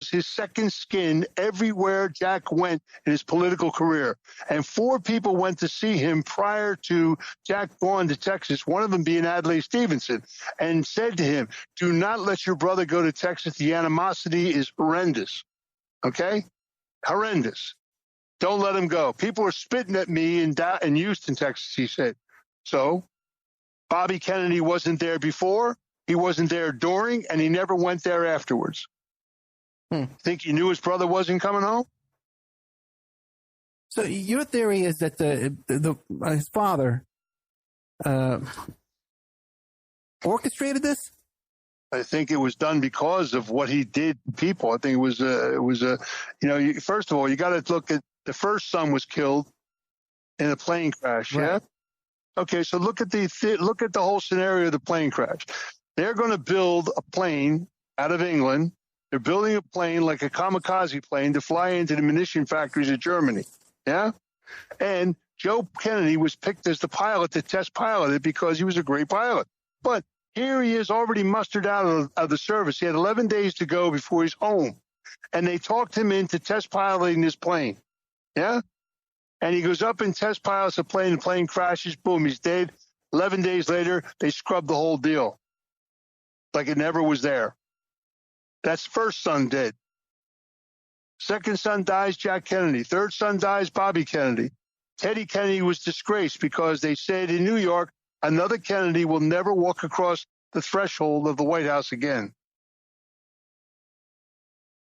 his second skin everywhere Jack went in his political career. And 4 people went to see him prior to Jack going to Texas, one of them being Adlai Stevenson, and said to him, do not let your brother go to Texas. The animosity is horrendous. Okay? Horrendous. Don't let him go. People are spitting at me in Houston, Texas, he said. So Bobby Kennedy wasn't there before, he wasn't there during, and he never went there afterwards. Think he knew his brother wasn't coming home? So your theory is that his father orchestrated this? I think it was done because of what he did to people. I think it was first of all, you got to look at the first son was killed in a plane crash. Right. Yeah. Okay. So look at the whole scenario of the plane crash. They're going to build a plane out of England. They're building a plane like a kamikaze plane to fly into the munition factories of Germany. Yeah. And Joe Kennedy was picked as the pilot to test pilot it because he was a great pilot. But here he is already mustered out of the service. He had 11 days to go before he's home. And they talked him into test piloting this plane. Yeah? And he goes up and test pilots a plane. The plane crashes. Boom, he's dead. 11 days later, they scrubbed the whole deal. Like it never was there. That's first son dead. Second son dies, Jack Kennedy. Third son dies, Bobby Kennedy. Teddy Kennedy was disgraced because they said in New York, another Kennedy will never walk across the threshold of the White House again.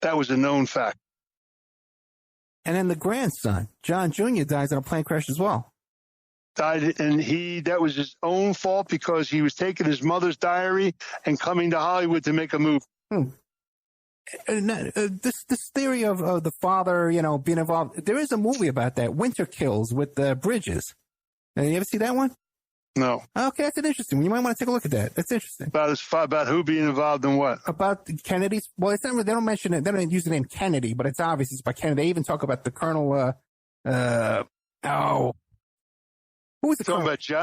That was a known fact. And then the grandson, John Jr., dies in a plane crash as well. Died, and that was his own fault because he was taking his mother's diary and coming to Hollywood to make a movie. This theory of the father, being involved, there is a movie about that, Winter Kills, with Bridges. You ever see that one? No. Okay, that's an interesting one. You might want to take a look at that. That's interesting. About who being involved in what? About Kennedy's. Well, it's not, they don't mention it. They don't use the name Kennedy, but it's obvious it's by Kennedy. They even talk about the Colonel. Who was the Colonel?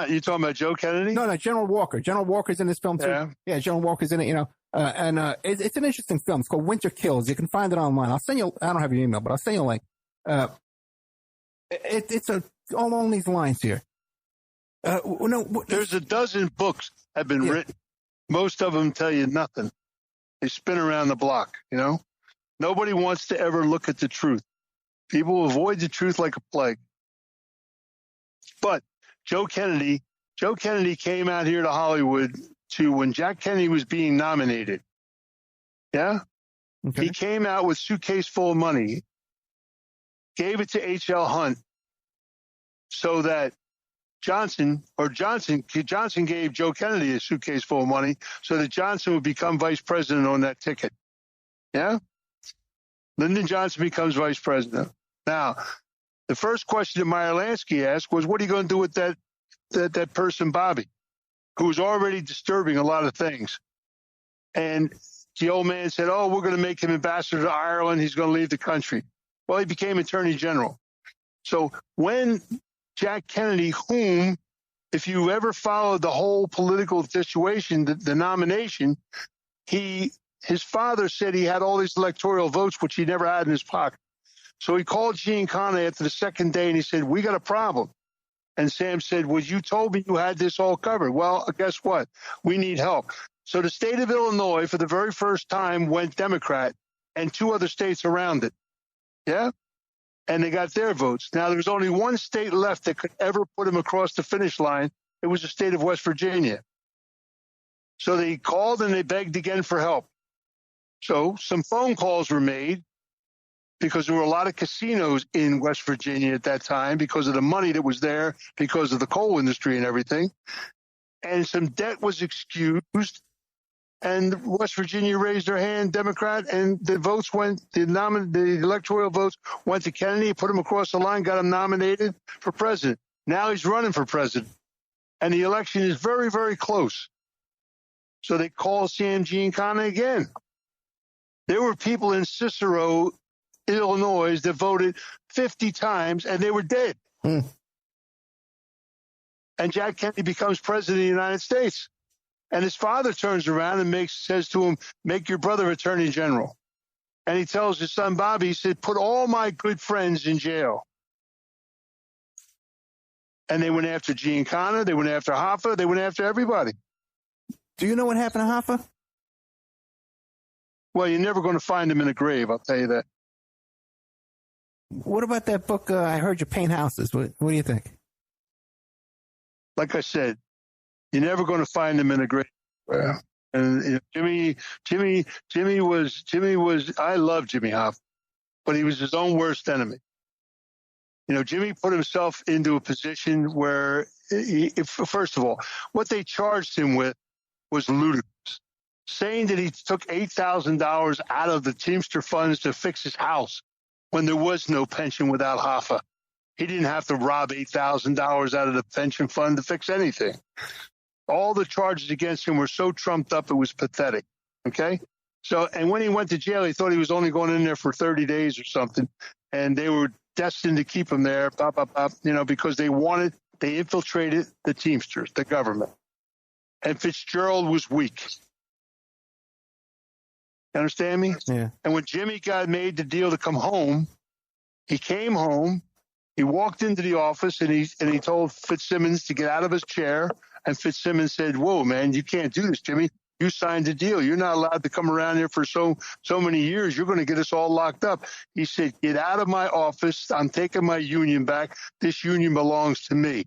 You talking about Joe Kennedy? No, General Walker. General Walker's in this film too. Yeah, General Walker's in it. It's an interesting film. It's called Winter Kills. You can find it online. I'll send you. I don't have your email, but I'll send you a link. It's along these lines here. There's a dozen books have been written. Most of them tell you nothing. They spin around the block, Nobody wants to ever look at the truth. People avoid the truth like a plague. But Joe Kennedy came out here to Hollywood when Jack Kennedy was being nominated. Yeah? Okay. He came out with a suitcase full of money, gave it to H.L. Hunt so that Johnson gave Joe Kennedy a suitcase full of money so that Johnson would become vice president on that ticket. Yeah? Lyndon Johnson becomes vice president. Now, the first question that Meyer Lansky asked was, what are you going to do with that person, Bobby, who was already disturbing a lot of things? And the old man said, we're going to make him ambassador to Ireland. He's going to leave the country. Well, he became attorney general. So when Jack Kennedy, whom, if you ever followed the whole political situation, the nomination, his father said he had all these electoral votes, which he never had in his pocket. So he called Giancana after the second day and he said, we got a problem. And Sam said, well, you told me you had this all covered. Well, guess what? We need help. So the state of Illinois, for the very first time, went Democrat and 2 other states around it. Yeah? And they got their votes. Now, there was only one state left that could ever put him across the finish line. It was the state of West Virginia. So they called and they begged again for help. So some phone calls were made because there were a lot of casinos in West Virginia at that time because of the money that was there, because of the coal industry and everything. And some debt was excused. And West Virginia raised their hand, Democrat, and the electoral votes went to Kennedy, put him across the line, got him nominated for president. Now he's running for president. And the election is very, very close. So they call Sam Giancana again. There were people in Cicero, Illinois, that voted 50 times, and they were dead. And Jack Kennedy becomes president of the United States. And his father turns around and says to him, make your brother attorney general. And he tells his son, Bobby, he said, put all my good friends in jail. And they went after Giancana. They went after Hoffa. They went after everybody. Do you know what happened to Hoffa? Well, you're never going to find him in a grave, I'll tell you that. What about that book, I Heard You Paint Houses? What do you think? Like I said, you're never going to find him in a grave. Yeah. And Jimmy was, I love Jimmy Hoffa, but he was his own worst enemy. Jimmy put himself into a position where, first of all, what they charged him with was ludicrous. Saying that he took $8,000 out of the Teamster funds to fix his house when there was no pension without Hoffa. He didn't have to rob $8,000 out of the pension fund to fix anything. All the charges against him were so trumped up, it was pathetic. Okay? So, and when he went to jail, he thought he was only going in there for 30 days or something. And they were destined to keep him there, because they infiltrated the Teamsters, the government. And Fitzgerald was weak. You understand me? Yeah. And when Jimmy got made the deal to come home, he came home, he walked into the office and he told Fitzsimmons to get out of his chair. And Fitzsimmons said, whoa, man, you can't do this, Jimmy. You signed the deal. You're not allowed to come around here for so many years. You're going to get us all locked up. He said, get out of my office. I'm taking my union back. This union belongs to me.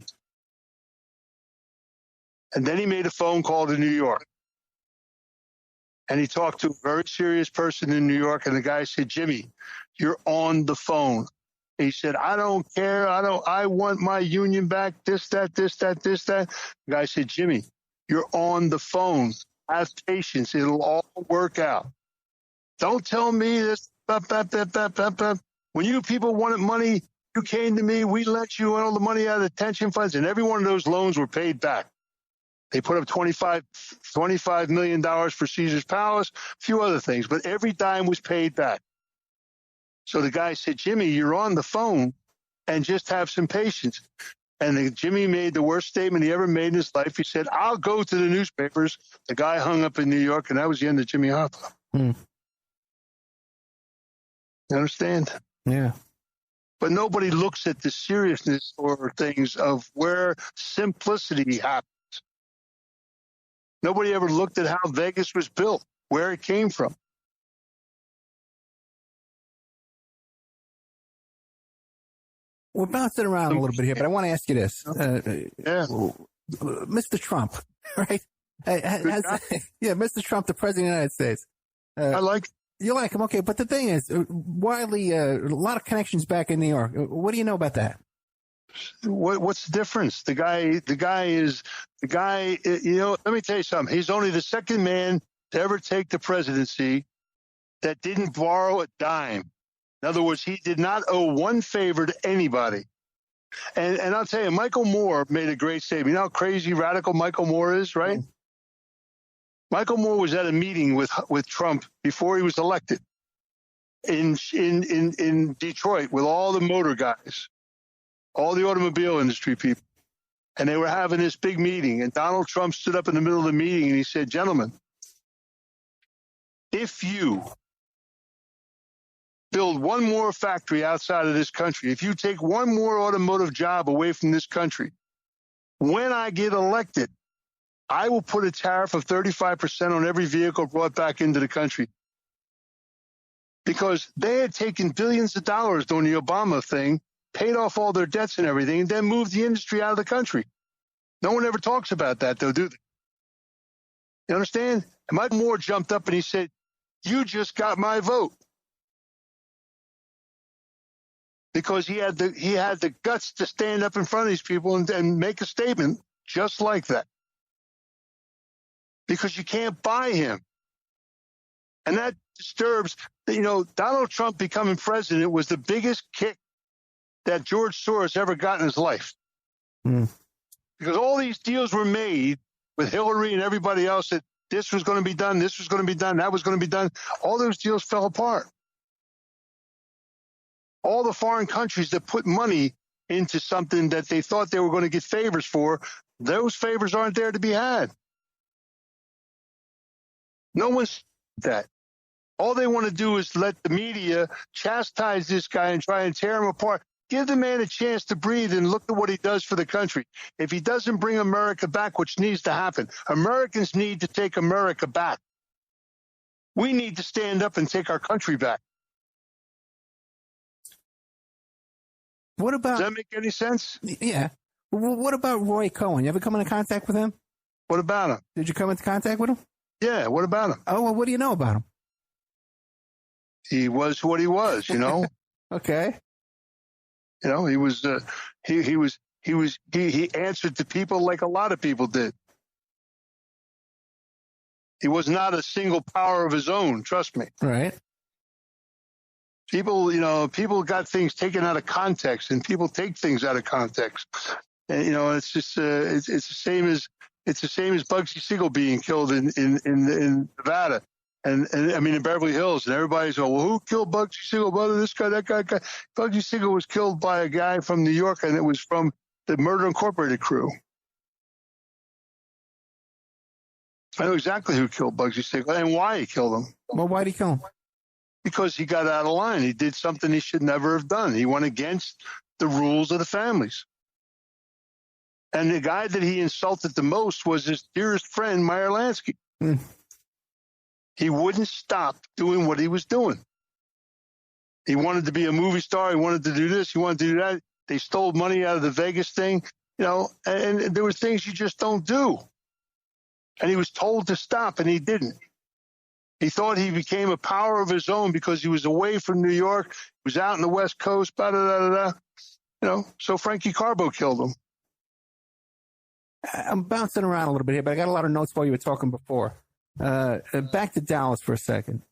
And then he made a phone call to New York. And he talked to a very serious person in New York. And the guy said, Jimmy, you're on the phone. He said, I don't care. I want my union back. This, that. The guy said, Jimmy, you're on the phone. Have patience. It'll all work out. Don't tell me this. When you people wanted money, you came to me. We let you all the money out of the pension funds. And every one of those loans were paid back. They put up $25 million for Caesar's Palace, a few other things, but every dime was paid back. So the guy said, Jimmy, you're on the phone and just have some patience. And Jimmy made the worst statement he ever made in his life. He said, I'll go to the newspapers. The guy hung up in New York, and that was the end of Jimmy Hoffa. You understand? Yeah. But nobody looks at the seriousness or things of where simplicity happens. Nobody ever looked at how Vegas was built, where it came from. We're bouncing around a little bit here, but I want to ask you this. Mr. Trump, right? Mr. Trump, the president of the United States. I like. You like him, okay? But the thing is, Wiley, a lot of connections back in New York. What do you know about that? What's the difference? The guy is. Let me tell you something. He's only the second man to ever take the presidency that didn't borrow a dime. In other words, he did not owe one favor to anybody. And I'll tell you, Michael Moore made a great statement. You know how crazy radical Michael Moore is, right? Mm-hmm. Michael Moore was at a meeting with Trump before he was elected in Detroit with all the motor guys, all the automobile industry people. And they were having this big meeting. And Donald Trump stood up in the middle of the meeting and he said, gentlemen, if you build one more factory outside of this country, if you take one more automotive job away from this country, when I get elected, I will put a tariff of 35% on every vehicle brought back into the country. Because they had taken billions of dollars during the Obama thing, paid off all their debts and everything, and then moved the industry out of the country. No one ever talks about that, though, do they? You understand? And Michael Moore jumped up and he said, you just got my vote. Because he had the guts to stand up in front of these people and make a statement just like that. Because you can't buy him. And that disturbs, Donald Trump becoming president was the biggest kick that George Soros ever got in his life. Because all these deals were made with Hillary and everybody else that this was going to be done, this was going to be done, that was going to be done. All those deals fell apart. All the foreign countries that put money into something that they thought they were going to get favors for, those favors aren't there to be had. No one's that. All they want to do is let the media chastise this guy and try and tear him apart. Give the man a chance to breathe and look at what he does for the country. If he doesn't bring America back, which needs to happen, Americans need to take America back. We need to stand up and take our country back. What about? Does that make any sense? Yeah. Well, what about Roy Cohn? You ever come into contact with him? What about him? Did you come into contact with him? Yeah. What about him? Oh, well, what do you know about him? He was what he was, you know. Okay. You know, he was. He answered to people like a lot of people did. He was not a single power of his own. Trust me. Right. People, you know, people got things taken out of context, and people take things out of context. And you know, it's just it's the same as Bugsy Siegel being killed in Nevada, and I mean in Beverly Hills, and everybody's going, well, who killed Bugsy Siegel? Well, this guy, that guy. Bugsy Siegel was killed by a guy from New York, and it was from the Murder Incorporated crew. I know exactly who killed Bugsy Siegel and why he killed him. Well, why did he kill him? Because he got out of line. He did something he should never have done. He went against the rules of the families. And the guy that he insulted the most was his dearest friend, Meyer Lansky. Mm. He wouldn't stop doing what he was doing. He wanted to be a movie star. He wanted to do this. He wanted to do that. They stole money out of the Vegas thing, you know, and there were things you just don't do. And he was told to stop, and he didn't. He thought he became a power of his own because he was away from New York. He was out in the West Coast, you know, so Frankie Carbo killed him. I'm bouncing around a little bit here, but I got a lot of notes while you were talking before. Back to Dallas for a second.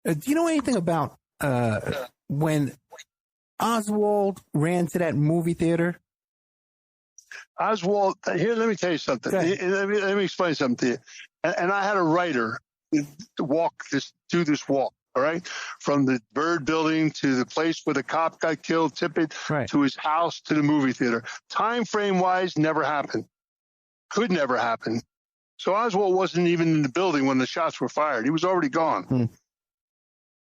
Do you know anything about when Oswald ran to that movie theater? Oswald, here, let me tell you something. Let me explain something to you. And I had a writer do this walk, all right? From the Bird Building to the place where the cop got killed, Tippit, right, to his house to the movie theater. Time frame wise, never happened. Could never happen. So Oswald wasn't even in the building when the shots were fired. He was already gone.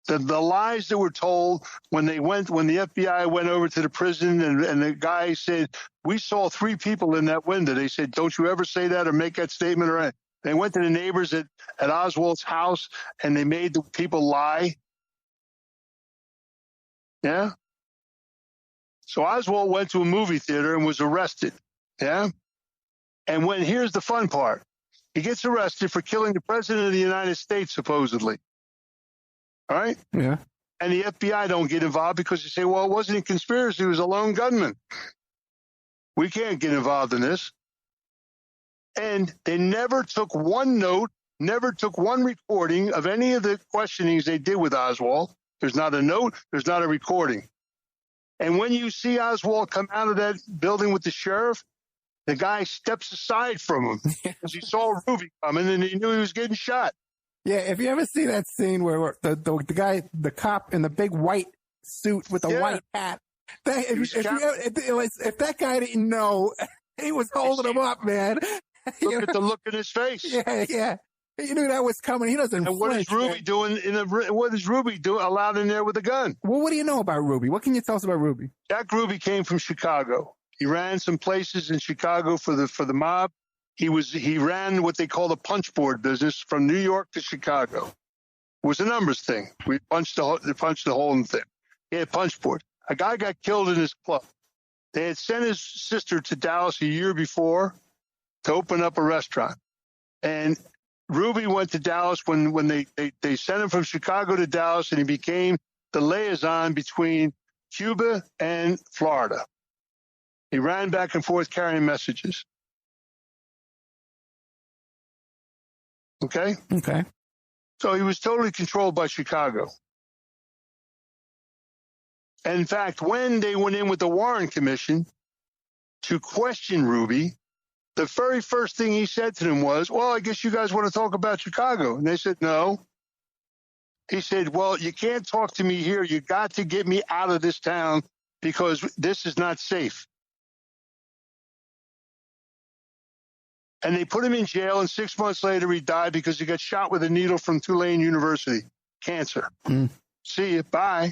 The lies that were told when the FBI went over to the prison and the guy said, we saw 3 people in that window. They said, don't you ever say that or make that statement or anything. They went to the neighbors at Oswald's house and they made the people lie. Yeah. So Oswald went to a movie theater and was arrested. Yeah. And here's the fun part. He gets arrested for killing the president of the United States, supposedly. All right? Yeah. And the FBI don't get involved because they say, well, it wasn't a conspiracy. It was a lone gunman. We can't get involved in this. And they never took one note, never took one recording of any of the questionings they did with Oswald. There's not a note. There's not a recording. And when you see Oswald come out of that building with the sheriff, the guy steps aside from him because he saw Ruby coming and he knew he was getting shot. Yeah, if you ever see that scene where the guy, the cop in the big white suit with the white hat, if that guy didn't know, he was holding him up, man. Look at the look in his face. Yeah. He knew that was coming. He doesn't. And what is Ruby doing? What is Ruby doing allowed in there with a gun? Well, what do you know about Ruby? What can you tell us about Ruby? Jack Ruby came from Chicago. He ran some places in Chicago for the mob. He ran what they call the punch board business from New York to Chicago. It was a numbers thing. We punched the hole in the thing. He had punch board. A guy got killed in his club. They had sent his sister to Dallas a year before to open up a restaurant. And Ruby went to Dallas when they sent him from Chicago to Dallas, and he became the liaison between Cuba and Florida. He ran back and forth carrying messages. Okay? Okay. So he was totally controlled by Chicago. And in fact, when they went in with the Warren Commission to question Ruby, the very first thing he said to them was, well, I guess you guys want to talk about Chicago. And they said, no. He said, well, you can't talk to me here. You got to get me out of this town because this is not safe. And they put him in jail, and 6 months later he died because he got shot with a needle from Tulane University cancer. See you. Bye.